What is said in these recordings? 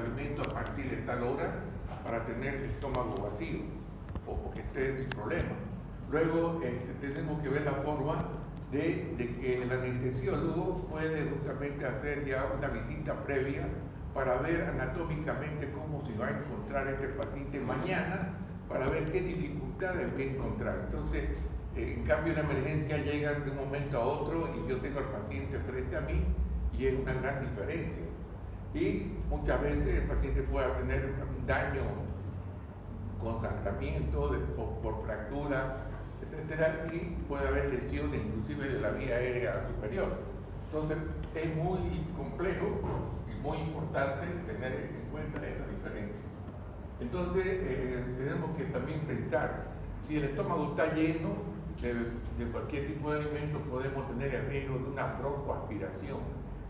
alimento a partir de tal hora para tener el estómago vacío o que esté sin problema. Luego tenemos que ver la forma de que el anestesiólogo puede justamente hacer ya una visita previa para ver anatómicamente cómo se va a encontrar este paciente mañana, para ver qué dificultades va a encontrar. Entonces, en cambio, en la emergencia llegan de un momento a otro y yo tengo al paciente frente a mí y es una gran diferencia. Y muchas veces el paciente puede tener un daño con sangramiento, por fractura, etcétera, y puede haber lesiones inclusive de la vía aérea superior. Entonces, es muy complejo y muy importante tener en cuenta esa diferencia. Entonces, tenemos que también pensar, si el estómago está lleno de cualquier tipo de alimento, podemos tener el riesgo de una broncoaspiración.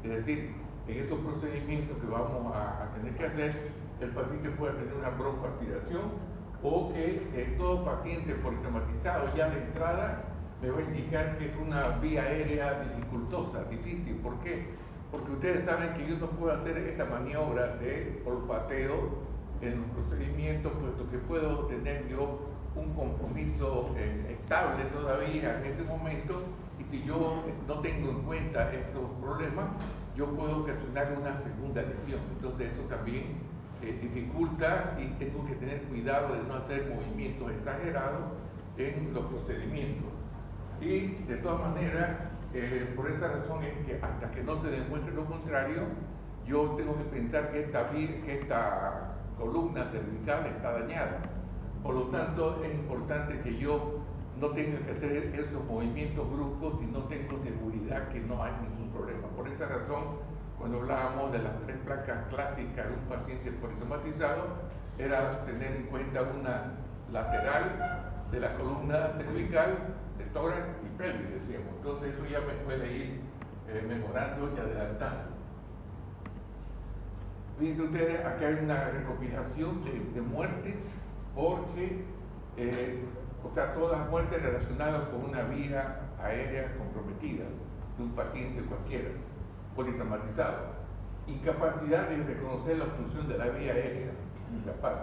Es decir, en esos procedimientos que vamos a tener que hacer, el paciente puede tener una broncoaspiración o que todo paciente politraumatizado ya de entrada me va a indicar que es una vía aérea dificultosa, difícil. ¿Por qué? Porque ustedes saben que yo no puedo hacer esta maniobra de olfateo en los procedimientos, puesto que puedo tener yo un compromiso estable todavía en ese momento, y si yo no tengo en cuenta estos problemas, yo puedo ocasionar una segunda lesión. Entonces eso también dificulta y tengo que tener cuidado de no hacer movimientos exagerados en los procedimientos. Y de todas maneras, por esta razón es que hasta que no se demuestre lo contrario, yo tengo que pensar que esta columna cervical está dañada. Por lo tanto, es importante que yo no tenga que hacer esos movimientos bruscos si no tengo seguridad que no hay ningún problema. Por esa razón, cuando hablábamos de las 3 placas clásicas de un paciente politraumatizado, era tener en cuenta una lateral de la columna cervical, de tórax y pelvis, decíamos. Entonces eso ya me puede ir mejorando y adelantando. Fíjense ustedes, acá hay una recopilación de muertes porque, todas las muertes relacionadas con una vía aérea comprometida de un paciente cualquiera, politraumatizado. Incapacidad de reconocer la obstrucción de la vía aérea, incapaz.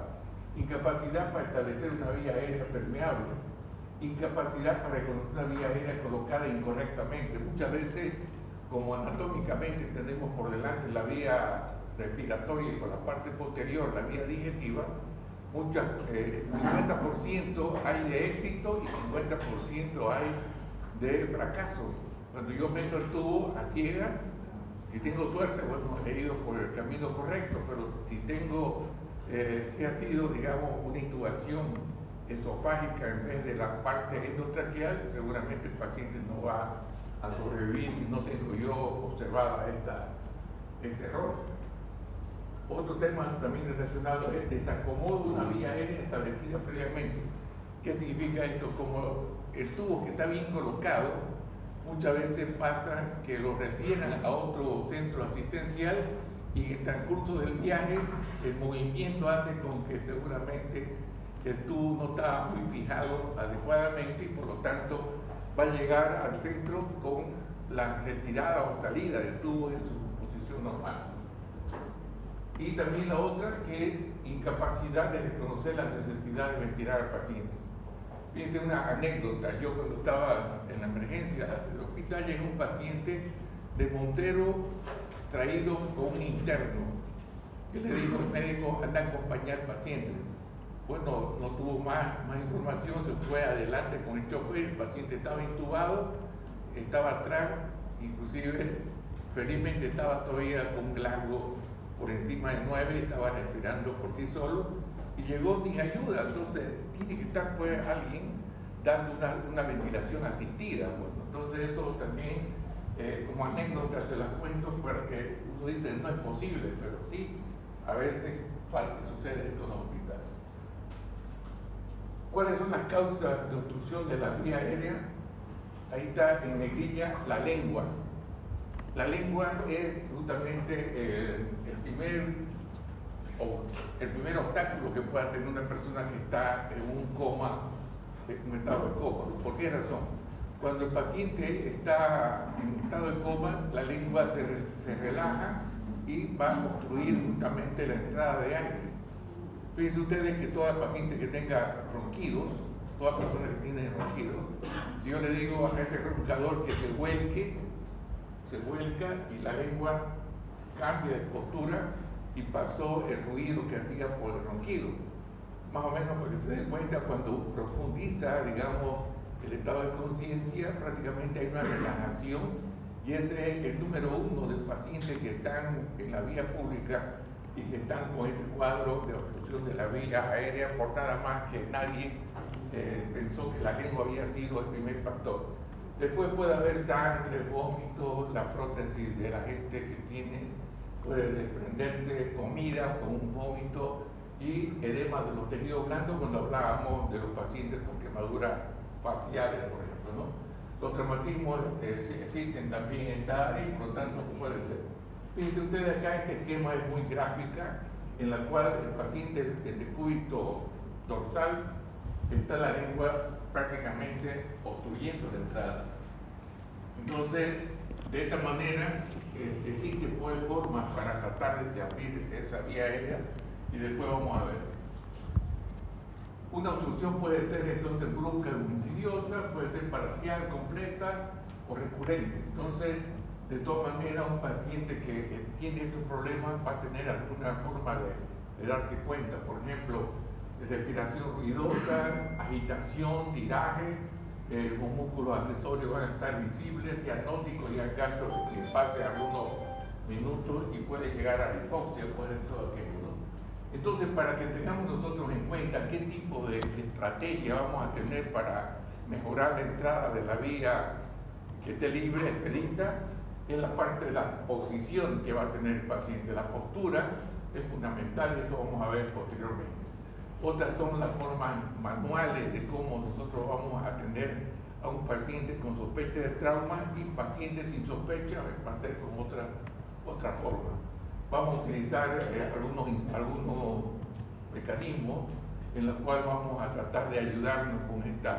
Incapacidad para establecer una vía aérea permeable. Incapacidad para reconocer una vía aérea colocada incorrectamente. Muchas veces, como anatómicamente tenemos por delante la vía respiratoria y por la parte posterior la vía digestiva, 50% hay de éxito y 50% hay de fracaso. Cuando yo meto el tubo a ciega, si tengo suerte, bueno, he ido por el camino correcto, pero si ha sido, digamos, una intubación esofágica en vez de la parte endotraqueal, seguramente el paciente no va a sobrevivir si no tengo yo observada este error. Otro tema también relacionado es desacomodo de una vía aérea establecida previamente. ¿Qué significa esto? Como el tubo que está bien colocado, muchas veces pasa que lo refieran a otro centro asistencial y en el transcurso del viaje el movimiento hace con que seguramente el tubo no está muy fijado adecuadamente y por lo tanto va a llegar al centro con la retirada o salida del tubo en su posición normal. Y también la otra, que es incapacidad de reconocer la necesidad de ventilar al paciente. Fíjense una anécdota, yo cuando estaba en la emergencia del hospital llegó un paciente de Montero traído con un interno, que le dijo el médico, anda a acompañar al paciente. Bueno, no tuvo más información, se fue adelante con el chofer, el paciente estaba intubado, estaba atrás, inclusive felizmente estaba todavía con un glasgow por encima de 9, estaba respirando por sí solo y llegó sin ayuda. Entonces tiene que estar pues alguien dando una ventilación asistida. Bueno, entonces eso también como anécdota se las cuento porque uno dice no es posible, pero sí, a veces sucede esto en los hospitales. ¿Cuáles son las causas de obstrucción de la vía aérea? Ahí está en negrilla la lengua. La lengua es justamente el primer obstáculo que pueda tener una persona que está en un coma, en un estado de coma. ¿Por qué razón? Cuando el paciente está en estado de coma, la lengua se relaja y va a obstruir justamente la entrada de aire. Fíjense ustedes que toda paciente que tenga ronquidos, toda persona que tiene ronquidos, si yo le digo a ese roncador que se vuelca y la lengua cambia de postura y pasó el ruido que hacía por el ronquido. Más o menos para que se den cuenta, cuando profundiza, digamos, el estado de conciencia, prácticamente hay una relajación, y ese es el número uno de pacientes que están en la vía pública y que están con este cuadro de obstrucción de la vía aérea, por nada más que nadie pensó que la lengua había sido el primer factor. Después puede haber sangre, vómitos, la prótesis de la gente que puede desprenderse comida con un vómito y edema de los tejidos blandos cuando hablábamos de los pacientes con quemaduras faciales, por ejemplo, ¿no? Los traumatismos existen también en esta área y por lo tanto puede ser. Fíjense ustedes acá, este esquema es muy gráfica, en la cual el paciente en decúbito dorsal está la lengua prácticamente obstruyendo la entrada. Entonces, de esta manera, existen formas para tratar de abrir esa vía aérea y después vamos a ver. Una obstrucción puede ser entonces brusca y insidiosa, puede ser parcial, completa o recurrente. Entonces, de todas maneras, un paciente que tiene estos problemas va a tener alguna forma de darse cuenta. Por ejemplo, respiración ruidosa, agitación, tiraje, los músculos accesorios van a estar visibles, cianóticos y al caso de que pase algunos minutos y puede llegar a la hipoxia, puede ser todo aquello, ¿no? Entonces, para que tengamos nosotros en cuenta qué tipo de estrategia vamos a tener para mejorar la entrada de la vía que esté libre, expedita, es la parte de la posición que va a tener el paciente. La postura es fundamental y eso vamos a ver posteriormente. Otras son las formas manuales de cómo nosotros vamos a atender a un paciente con sospecha de trauma y pacientes sin sospecha va a ser con otra forma. Vamos a utilizar algunos mecanismos en los cuales vamos a tratar de ayudarnos con estas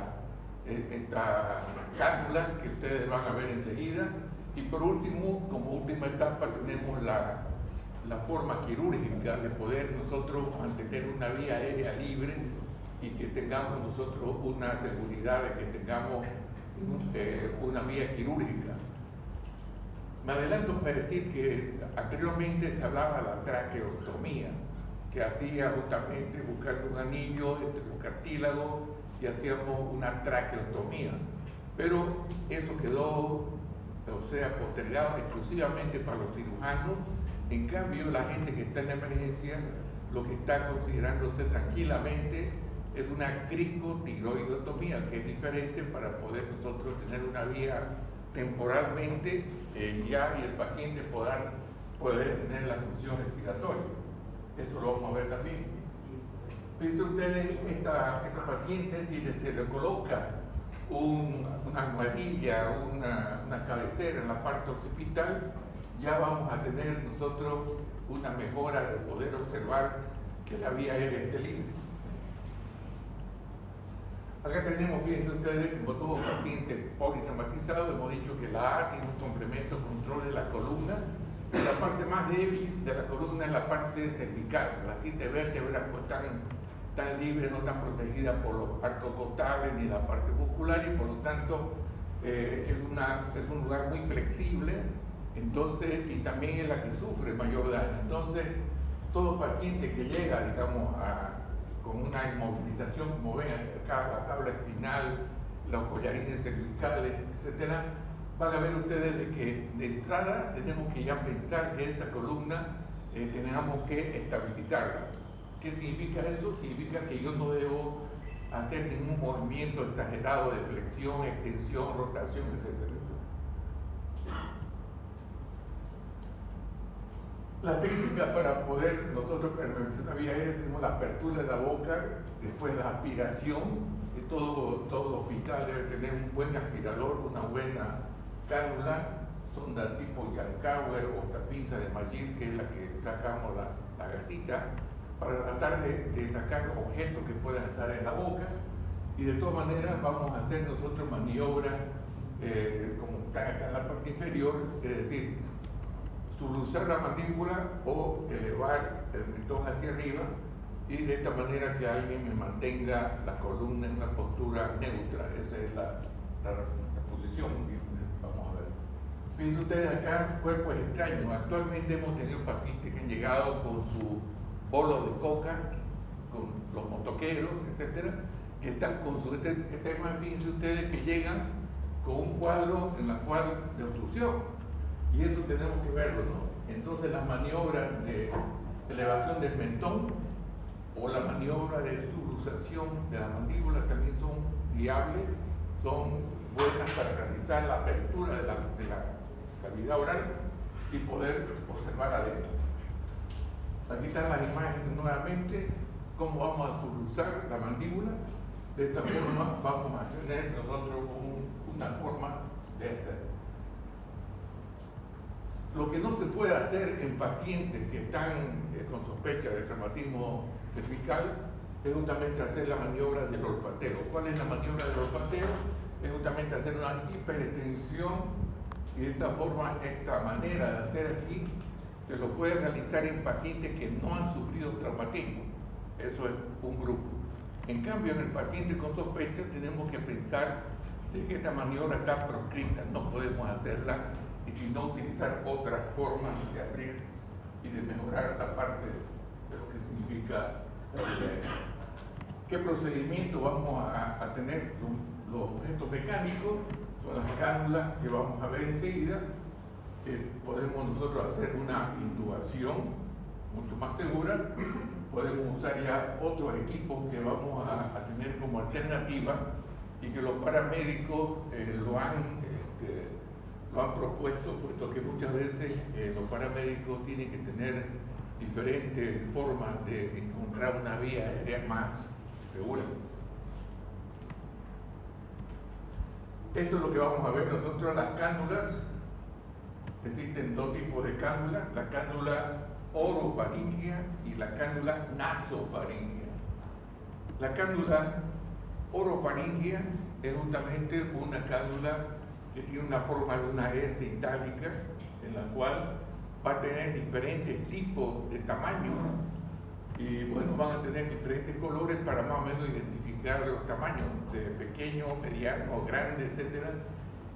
cánulas que ustedes van a ver enseguida. Y por último, como última etapa, tenemos la forma quirúrgica de poder nosotros mantener una vía aérea libre y que tengamos nosotros una seguridad de que tengamos una vía quirúrgica. Me adelanto para decir que anteriormente se hablaba de la traqueostomía, que hacía justamente buscando un anillo entre los cartílagos y hacíamos una traqueostomía. Pero eso quedó, postergado exclusivamente para los cirujanos. En cambio, la gente que está en la emergencia, lo que está considerándose tranquilamente es una cricotiroidotomía, que es diferente para poder nosotros tener una vía temporalmente ya y el paciente poder tener la función respiratoria. Esto lo vamos a ver también. Fíjense ustedes, esta paciente, si se le coloca una almohadilla, una cabecera en la parte occipital, ya vamos a tener nosotros una mejora de poder observar que la vía aérea esté libre. Acá tenemos, fíjense ustedes, como todo paciente politraumatizado, hemos dicho que la A tiene un complemento control de la columna. La parte más débil de la columna es la parte cervical. Las 7 vértebras pues están libres, no están protegidas por los arcos costales ni la parte muscular y por lo tanto es un lugar muy flexible. Entonces, y también es la que sufre mayor daño. Entonces, todo paciente que llega, digamos, con una inmovilización, como ven acá, la tabla espinal, los collarines cervicales, etcétera, van a ver ustedes de que de entrada tenemos que ya pensar que esa columna tenemos que estabilizarla. ¿Qué significa eso? Significa que yo no debo hacer ningún movimiento exagerado de flexión, extensión, rotación, etcétera. La técnica para poder nosotros permanecer una vía aérea, tenemos la apertura de la boca, después la aspiración, que todo hospital debe tener un buen aspirador, una buena cánula, sonda tipo Yankauer o esta pinza de Magir, que es la que sacamos la gasita, para tratar de sacar objetos que puedan estar en la boca, y de todas maneras vamos a hacer nosotros maniobras como están acá en la parte inferior, es decir, subluxar la mandíbula o elevar el mentón hacia arriba, y de esta manera que alguien me mantenga la columna en una postura neutra. Esa es la posición que vamos a ver. Fíjense ustedes acá, cuerpos extraños. Actualmente hemos tenido pacientes que han llegado con su bolo de coca, con los motoqueros, etcétera, que están con su tema. Fíjense ustedes que llegan con un cuadro en la cual de obstrucción, y eso tenemos que verlo, ¿no? Entonces las maniobras de elevación del mentón o la maniobra de subluxación de la mandíbula también son viables, son buenas para realizar la apertura de la cavidad oral y poder observar adentro. Aquí están las imágenes nuevamente, cómo vamos a subluxar la mandíbula. De esta forma vamos a tener nosotros una forma de hacer. Lo que no se puede hacer en pacientes que están con sospecha de traumatismo cervical es justamente hacer la maniobra del olfateo. ¿Cuál es la maniobra del olfateo? Es justamente hacer una hiperextensión, y de esta forma, esta manera de hacer así, se lo puede realizar en pacientes que no han sufrido traumatismo. Eso es un grupo. En cambio, en el paciente con sospecha tenemos que pensar de que esta maniobra está proscrita, no podemos hacerla, y si no utilizar otras formas de abrir y de mejorar la parte de lo que significa ¿qué procedimiento vamos a tener? Los objetos mecánicos son las cánulas que vamos a ver enseguida. Podemos nosotros hacer una intubación mucho más segura. Podemos usar ya otros equipos que vamos a tener como alternativa y que los paramédicos lo han propuesto, puesto que muchas veces los paramédicos tienen que tener diferentes formas de encontrar una vía aérea más segura. Esto es lo que vamos a ver nosotros, las cánulas. Existen dos tipos de cánulas, la cánula orofaringea y la cánula nasofaringea. La cánula orofaringea es justamente una cánula que tiene una forma de una S itálica, en la cual va a tener diferentes tipos de tamaño, y bueno, van a tener diferentes colores para más o menos identificar los tamaños de pequeño, mediano, grande, etcétera,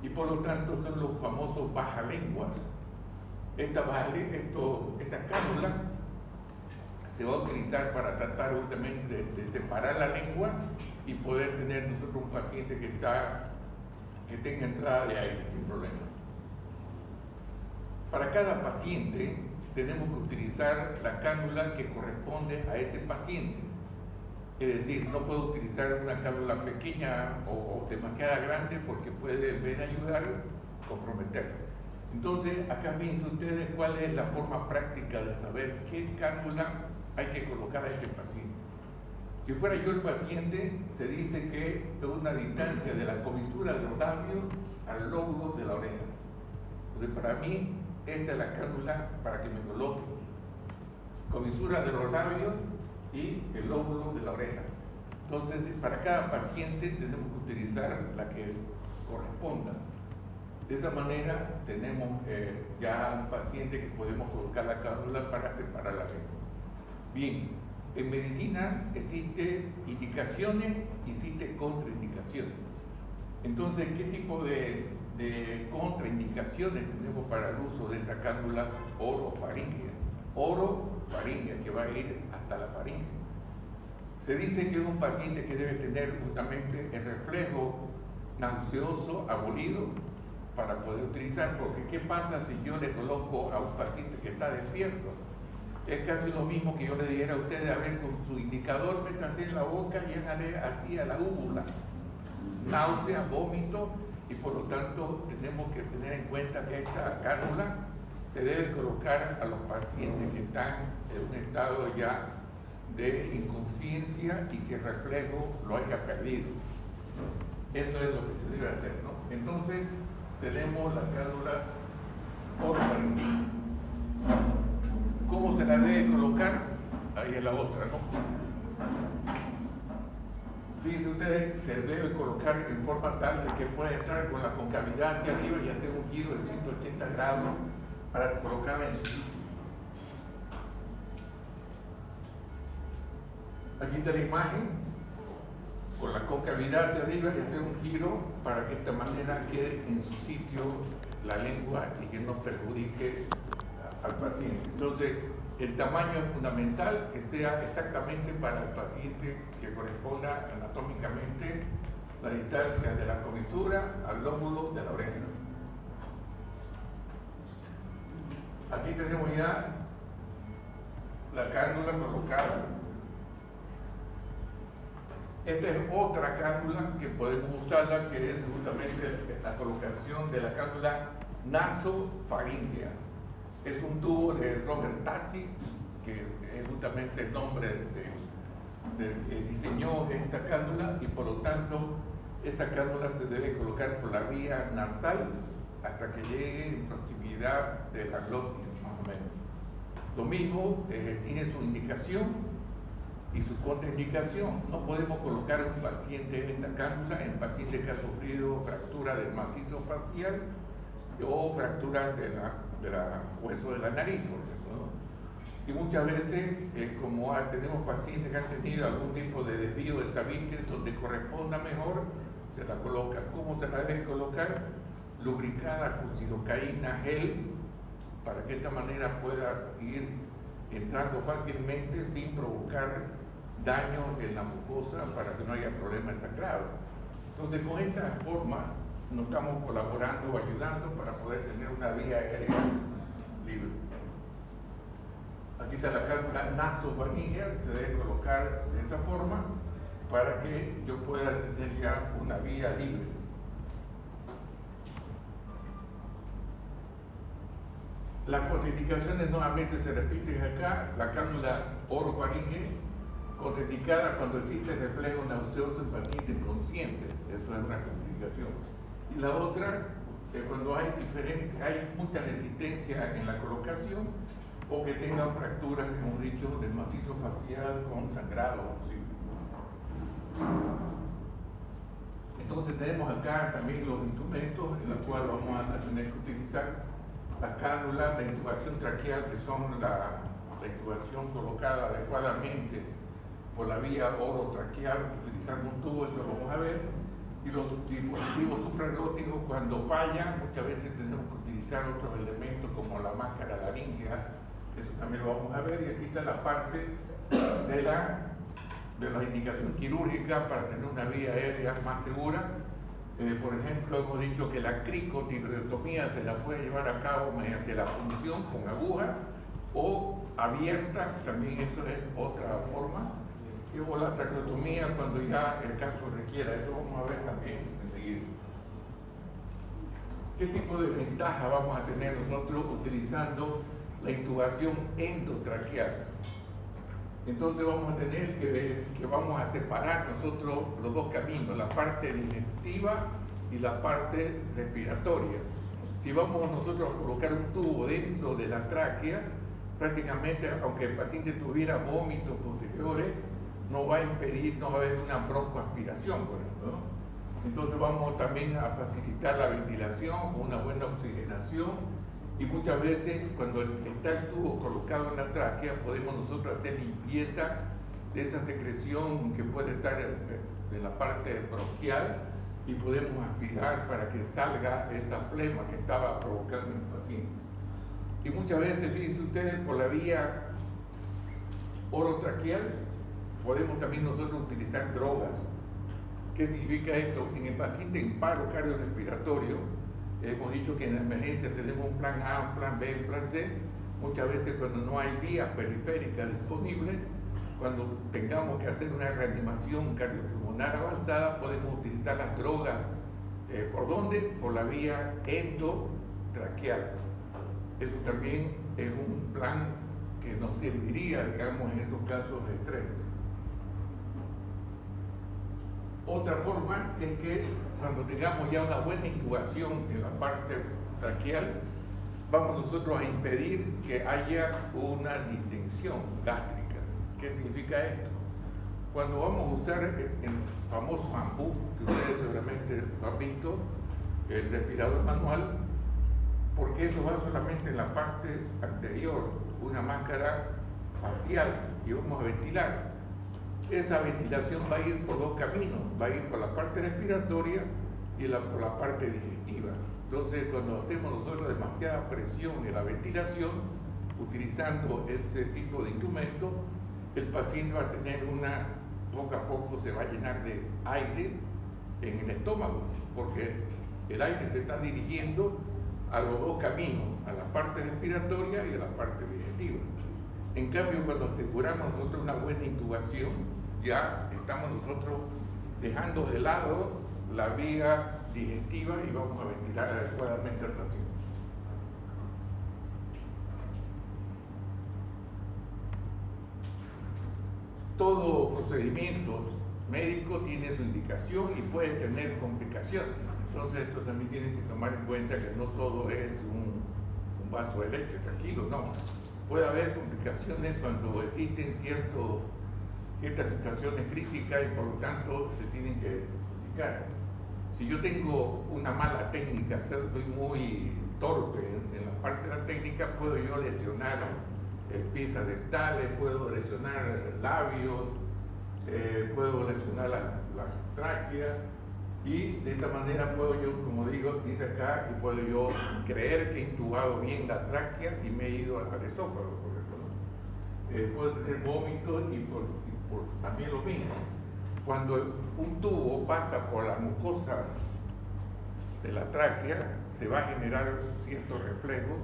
y por lo tanto son los famosos bajalenguas. Esta cánula se va a utilizar para tratar justamente de separar la lengua y poder tener nosotros un paciente que tenga entrada de aire sin problema. Para cada paciente tenemos que utilizar la cánula que corresponde a ese paciente. Es decir, no puedo utilizar una cánula pequeña o demasiado grande porque puede, en vez de ayudar, comprometer. Entonces, acá piensen ustedes cuál es la forma práctica de saber qué cánula hay que colocar a este paciente. Si fuera yo el paciente, se dice que es una distancia de la comisura de los labios al lóbulo de la oreja. Entonces, para mí, esta es la cánula para que me coloque. Comisura de los labios y el lóbulo de la oreja. Entonces, para cada paciente tenemos que utilizar la que corresponda. De esa manera tenemos ya un paciente que podemos colocar la cánula para separar la lengua. Bien, en medicina existen indicaciones y existen contraindicaciones. Entonces, ¿qué tipo de contraindicaciones tenemos para el uso de esta cánula orofaringea? Orofaringea, que va a ir hasta la faringe. Se dice que es un paciente que debe tener justamente el reflejo nauseoso abolido para poder utilizar, porque ¿qué pasa si yo le coloco a un paciente que está despierto? Es casi lo mismo que yo le dijera a ustedes, a ver, con su indicador, métanse en la boca y háganle así a la úvula. Náusea, vómito, y por lo tanto tenemos que tener en cuenta que esta cánula se debe colocar a los pacientes que están en un estado ya de inconsciencia y que el reflejo lo haya perdido. Eso es lo que se debe hacer, ¿no? Entonces, tenemos la cánula orofaringea. ¿Cómo se la debe colocar? Ahí es la otra, ¿no? Fíjense ustedes, se debe colocar en forma tal de que pueda entrar con la concavidad hacia arriba y hacer un giro de 180 grados para colocarla en su sitio. Aquí está la imagen con la concavidad hacia arriba y hacer un giro para que de esta manera quede en su sitio la lengua y que no perjudique al paciente. Entonces, el tamaño es fundamental, que sea exactamente para el paciente, que corresponda anatómicamente la distancia de la comisura al lóbulo de la oreja. Aquí tenemos ya la cánula colocada. Esta es otra cánula que podemos usarla, que es justamente la colocación de la cánula nasofaríngea. Es un tubo de Robert Tassi, que es justamente el nombre que diseñó esta cánula, y por lo tanto esta cánula se debe colocar por la vía nasal hasta que llegue en proximidad de la glotis, más o menos. Lo mismo tiene su indicación y su contraindicación. No podemos colocar a un paciente en esta cánula en pacientes que ha sufrido fractura del macizo facial o fractura de la hueso de la nariz, por ejemplo, ¿no? Y muchas veces, como tenemos pacientes que han tenido algún tipo de desvío de tabique, donde corresponda mejor, se la coloca. ¿Cómo se la debe colocar? Lubricada con silocaína gel, para que de esta manera pueda ir entrando fácilmente sin provocar daño en la mucosa, para que no haya problemas de sangrado. Entonces, con esta forma nos estamos colaborando o ayudando para poder tener una vía aérea libre. Aquí está la cánula nasofaríngea, se debe colocar de esta forma para que yo pueda tener ya una vía libre. Las contraindicaciones nuevamente se repiten acá. La cánula orofaríngea, contraindicada cuando existe reflejo nauseoso en pacientes conscientes, eso es una contraindicación. Y la otra es cuando hay mucha resistencia en la colocación, o que tengan fracturas, como hemos dicho, del macizo facial con sangrado. Entonces tenemos acá también los instrumentos en los cuales vamos a tener que utilizar la cánula, la intubación traqueal, que son la intubación colocada adecuadamente por la vía orotraqueal, utilizando un tubo, eso lo vamos a ver. Y los dispositivos suprarglóticos, cuando fallan, muchas veces tenemos que utilizar otros elementos como la máscara laríngea, eso también lo vamos a ver. Y aquí está la parte de la indicación quirúrgica para tener una vía aérea más segura. Por ejemplo, hemos dicho que la cricotilotomía se la puede llevar a cabo mediante la punción con aguja o abierta, también eso es otra forma. O la traqueotomía cuando ya el caso requiera, eso vamos a ver también enseguida. ¿Qué tipo de ventaja vamos a tener nosotros utilizando la intubación endotraqueal? Entonces vamos a tener que vamos a separar nosotros los dos caminos, la parte digestiva y la parte respiratoria. Si vamos nosotros a colocar un tubo dentro de la tráquea, prácticamente, aunque el paciente tuviera vómitos posteriores, no va a impedir, no va a haber una broncoaspiración, por ejemplo, ¿no? Entonces vamos también a facilitar la ventilación con una buena oxigenación, y muchas veces cuando está el tubo colocado en la tráquea podemos nosotros hacer limpieza de esa secreción que puede estar de la parte bronquial, y podemos aspirar para que salga esa flema que estaba provocando en el paciente. Y muchas veces, fíjense ustedes, por la vía orotraqueal podemos también nosotros utilizar drogas. ¿Qué significa esto? En el paciente en paro cardiorrespiratorio, hemos dicho que en la emergencia tenemos un plan A, un plan B, un plan C. Muchas veces cuando no hay vías periféricas disponibles, cuando tengamos que hacer una reanimación cardiopulmonar avanzada, podemos utilizar las drogas. ¿Por dónde? Por la vía endotraqueal. Eso también es un plan que nos serviría, digamos, en estos casos extremos. Otra forma es que cuando tengamos ya una buena intubación en la parte traqueal, vamos nosotros a impedir que haya una distensión gástrica. ¿Qué significa esto? Cuando vamos a usar el famoso AMBU, que ustedes seguramente lo han visto, el respirador manual, porque eso va solamente en la parte anterior, una máscara facial, y vamos a ventilar. Esa ventilación va a ir por dos caminos, va a ir por la parte respiratoria y por la parte digestiva. Entonces, cuando hacemos nosotros demasiada presión en la ventilación, utilizando ese tipo de instrumento, el paciente va a tener poco a poco se va a llenar de aire en el estómago, porque el aire se está dirigiendo a los dos caminos, a la parte respiratoria y a la parte digestiva. En cambio, cuando aseguramos nosotros una buena intubación, ya estamos nosotros dejando de lado la vía digestiva y vamos a ventilar adecuadamente al paciente. Todo procedimiento médico tiene su indicación y puede tener complicaciones. Entonces, esto también tienen que tomar en cuenta que no todo es un vaso de leche, tranquilo, no. Puede haber complicaciones cuando existen ciertas situaciones críticas y por lo tanto se tienen que indicar. Si yo tengo una mala técnica, soy muy torpe en la parte de la técnica, puedo yo lesionar piezas dentales, puedo lesionar labios, puedo lesionar la tráquea, y de esta manera puedo yo, como digo, dice acá, y puedo yo creer que he intubado bien la tráquea y me he ido al esófago, por ejemplo, ¿no? Puedo tener vómitos y también lo mismo. Cuando un tubo pasa por la mucosa de la tráquea, se va a generar ciertos reflejos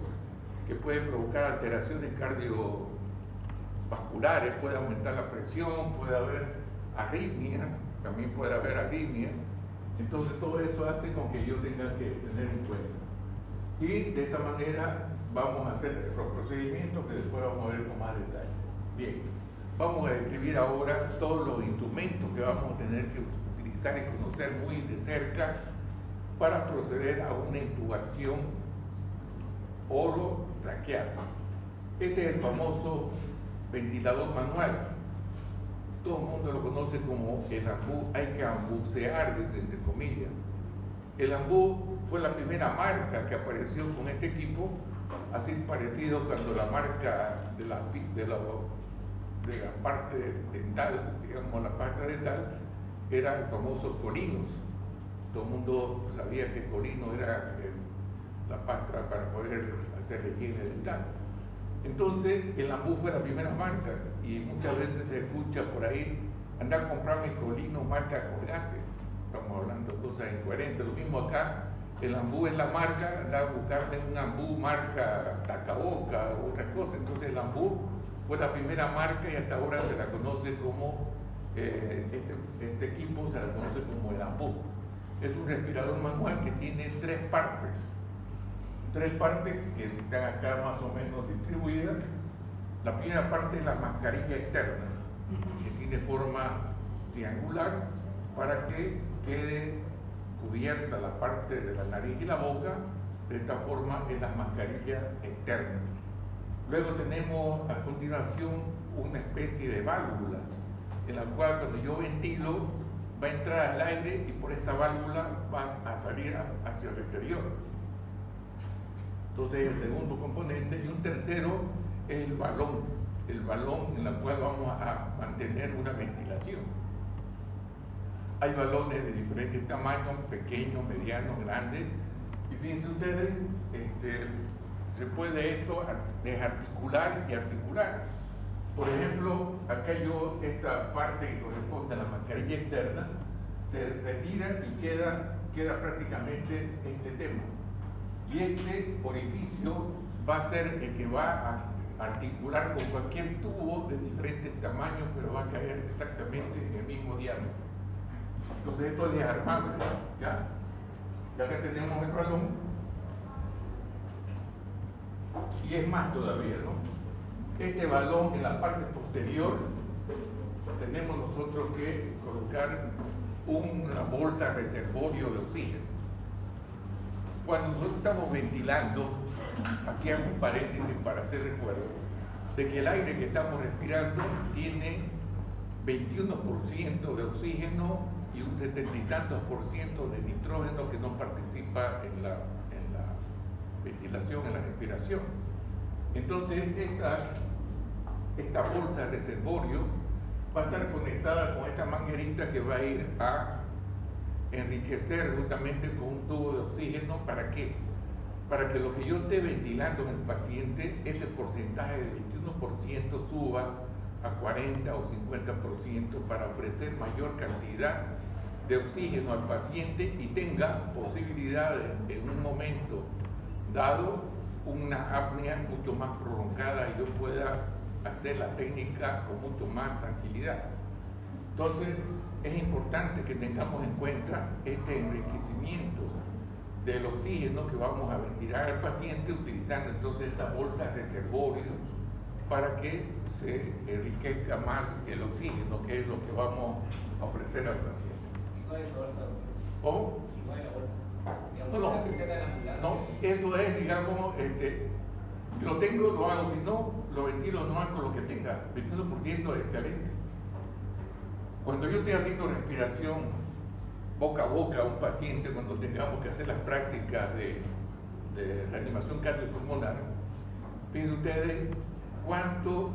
que pueden provocar alteraciones cardiovasculares, puede aumentar la presión, puede haber arritmia, también puede haber arritmia. Entonces todo eso hace con que yo tenga que tener en cuenta. Y de esta manera vamos a hacer los procedimientos que después vamos a ver con más detalle. Bien, vamos a describir ahora todos los instrumentos que vamos a tener que utilizar y conocer muy de cerca para proceder a una intubación orotraqueal. Este es el famoso ventilador manual. Todo el mundo lo conoce como el AMBU. Hay que ambucear, dice entre comillas. El AMBU fue la primera marca que apareció con este equipo, así parecido cuando la marca de la parte dental, digamos la pasta dental, era el famoso Colinos. Todo el mundo sabía que Colino era la pasta para poder hacer la higiene dental. Entonces, el AMBU fue la primera marca y muchas veces se escucha por ahí, anda a comprarme Colino marca Colgate. Estamos hablando de cosas incoherentes. Lo mismo acá, el AMBU es la marca, anda a buscarme un AMBU marca Tacaboca o otra cosa. Entonces, el AMBU fue la primera marca y hasta ahora se la conoce como, este equipo se la conoce como el AMBU. Es un respirador manual que tiene tres partes que están acá más o menos distribuidas. La primera parte es la mascarilla externa, que tiene forma triangular para que quede cubierta la parte de la nariz y la boca. De esta forma es la mascarilla externa. Luego tenemos a continuación una especie de válvula en la cual cuando yo ventilo va a entrar al aire y por esa válvula va a salir hacia el exterior. Entonces el segundo componente, y un tercero es el balón en el cual vamos a mantener una ventilación. Hay balones de diferentes tamaños, pequeños, medianos, grandes, y fíjense ustedes, se puede esto desarticular y articular. Por ejemplo, acá esta parte que corresponde a la mascarilla externa, se retira y queda prácticamente este tema. Y este orificio va a ser el que va a articular con cualquier tubo de diferentes tamaños, pero va a caer exactamente en el mismo diámetro. Entonces esto es desarmable, ¿ya? Ya que tenemos el balón, y es más todavía, ¿no? Este balón en la parte posterior tenemos nosotros que colocar una bolsa reservorio de oxígeno. Cuando nosotros estamos ventilando, aquí hago un paréntesis para hacer recuerdo de que el aire que estamos respirando tiene 21% de oxígeno y un 70 y tantos % de nitrógeno que no participa en ventilación, en la respiración. Entonces, esta bolsa de reservorio va a estar conectada con esta manguerita que va a ir a enriquecer justamente con un tubo de oxígeno. ¿Para qué? Para que lo que yo esté ventilando en el paciente, ese porcentaje de 21% suba a 40 o 50% para ofrecer mayor cantidad de oxígeno al paciente y tenga posibilidades en un momento dado una apnea mucho más prolongada y yo pueda hacer la técnica con mucho más tranquilidad. Entonces es importante que tengamos en cuenta este enriquecimiento del oxígeno que vamos a ventilar al paciente utilizando entonces esta bolsa de reservorio para que se enriquezca más el oxígeno, que es lo que vamos a ofrecer al paciente. ¿Cómo? No, eso es, digamos, lo tengo, lo hago, si no, lo ventilo, no hago lo que tenga, 21% es excelente. Cuando yo estoy haciendo respiración boca a boca a un paciente, cuando tengamos que hacer las prácticas de reanimación cardiopulmonar, fíjense ustedes cuánto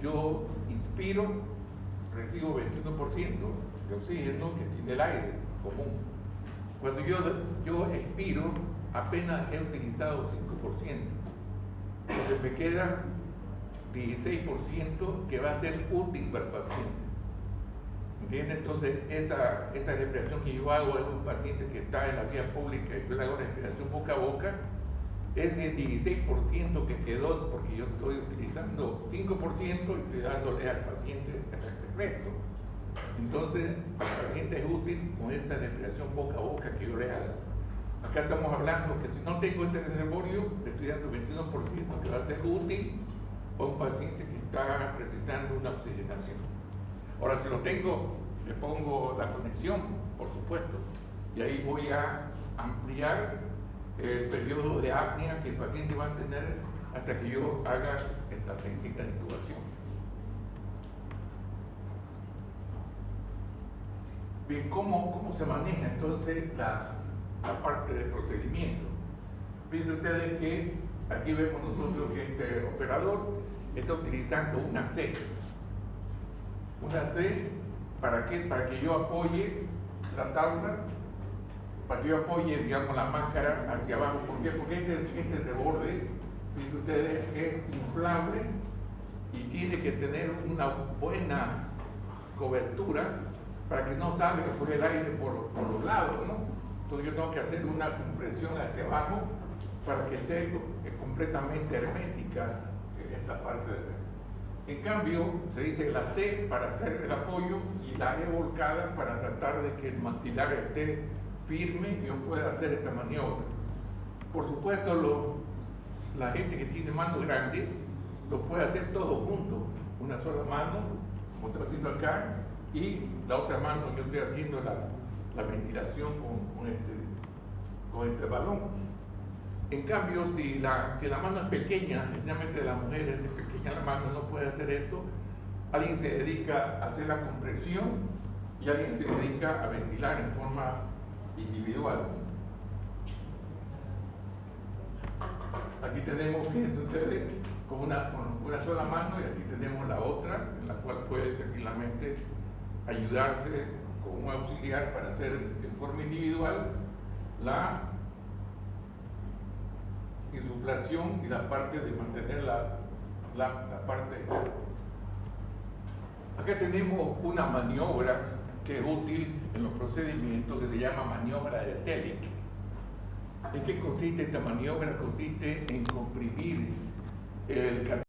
yo inspiro, recibo 21% de oxígeno que tiene el aire común. Cuando yo expiro, apenas he utilizado 5%. Entonces me queda 16% que va a ser útil para el paciente. ¿Entiendes? Entonces esa respiración que yo hago es un paciente que está en la vía pública y yo le hago respiración boca a boca. Ese 16% que quedó, porque yo estoy utilizando 5% y estoy dándole al paciente el resto. Entonces, al paciente es útil con esa respiración boca a boca que yo le hago. Acá estamos hablando que si no tengo este reservorio, le estoy dando 21% que va a ser útil a un paciente que está precisando una oxigenación. Ahora, si lo tengo, le pongo la conexión, por supuesto, y ahí voy a ampliar el periodo de apnea que el paciente va a tener hasta que yo haga esta técnica de intubación. Bien, ¿cómo se maneja entonces la parte del procedimiento? Fíjense ustedes que aquí vemos nosotros que este operador está utilizando una C. Una C, ¿para qué? Para que yo apoye la tabla, para que yo apoye, digamos, la máscara hacia abajo. ¿Por qué? Porque este reborde, fíjense ustedes, es inflable y tiene que tener una buena cobertura para que no salga por el aire por los lados, ¿no? Entonces yo tengo que hacer una compresión hacia abajo para que esté completamente hermética esta parte de... En cambio, se dice la C para hacer el apoyo y la E volcada para tratar de que el maxilar esté firme y yo pueda hacer esta maniobra. Por supuesto, la gente que tiene manos grandes lo puede hacer todo junto, una sola mano, como estoy haciendo acá, y la otra mano yo estoy haciendo la ventilación con este balón. En cambio, si la mano es pequeña, generalmente la mujer es pequeña, la mano no puede hacer esto, alguien se dedica a hacer la compresión y alguien se dedica a ventilar en forma individual. Aquí tenemos, fíjense ustedes, con una sola mano y aquí tenemos la otra, en la cual puede tranquilamente ayudarse con un auxiliar para hacer en forma individual la insuflación y la parte de mantener la parte. Acá tenemos una maniobra que es útil en los procedimientos que se llama maniobra de Selig. ¿En qué consiste esta maniobra? Consiste en comprimir el